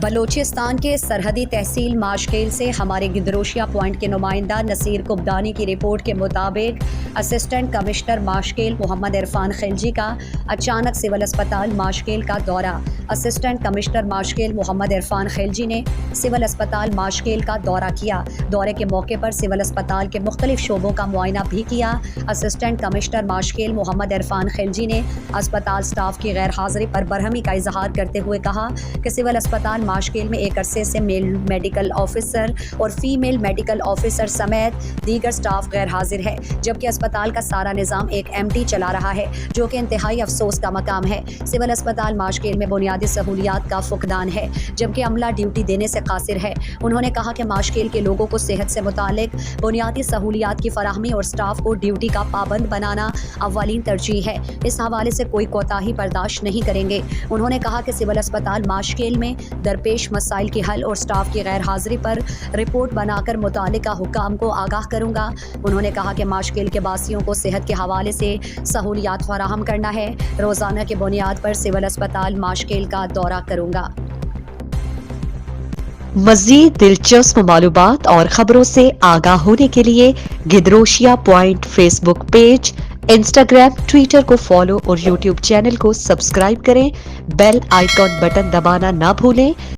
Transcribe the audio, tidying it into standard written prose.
بلوچستان کے سرحدی تحصیل ماشکیل سے ہمارے گدروشیا پوائنٹ کے نمائندہ نصیر کبدانی کی رپورٹ کے مطابق اسسٹنٹ کمشنر ماشکیل محمد عرفان خلجی کا اچانک سول اسپتال ماشکیل کا دورہ۔ اسسٹنٹ کمشنر ماشکیل محمد عرفان خلجی نے سول اسپتال ماشکیل کا دورہ کیا۔ دورے کے موقع پر سول اسپتال کے مختلف شعبوں کا معائنہ بھی کیا۔ اسسٹنٹ کمشنر ماشکیل محمد عرفان خلجی نے اسپتال سٹاف کی غیر حاضری پر برہمی کا اظہار کرتے ہوئے کہا کہ سول اسپتال ماشکیل میں ایک عرصے سے میل میڈیکل آفیسر اور فیمیل میڈیکل آفیسر سمیت دیگر سٹاف غیر حاضر ہے، جبکہ اسپتال کا سارا نظام ایک MT چلا رہا ہے، جو کہ انتہائی افسوس کا مقام ہے۔ سول اسپتال ماشکیل میں بنیادی سہولیات کا فقدان ہے، جبکہ عملہ ڈیوٹی دینے سے قاصر ہے۔ انہوں نے کہا کہ ماشکیل کے لوگوں کو صحت سے متعلق بنیادی سہولیات کی فراہمی اور سٹاف کو ڈیوٹی کا پابند بنانا اولین ترجیح ہے۔ اس حوالے سے کوئی کوتاہی برداشت نہیں کریں گے۔ انہوں نے کہا کہ سول اسپتال ماشکیل میں درپیش مسائل کی حل اور سٹاف کی غیر حاضری پر رپورٹ بنا کر متعلقہ حکام کو آگاہ کروں گا۔ انہوں نے کہا کہ ماشکیل کے باسیوں کو صحت کے حوالے سے سہولیات فراہم کرنا ہے۔ روزانہ کی بنیاد پر سول اسپتال ماشکیل کا دورہ کروں گا۔ مزید دلچسپ معلومات اور خبروں سے آگاہ ہونے کے لیے Gedrosia point Facebook page, Instagram, Twitter کو فالو اور یوٹیوب چینل کو سبسکرائب کریں۔ بیل آئیکن بٹن دبانا نہ بھولیں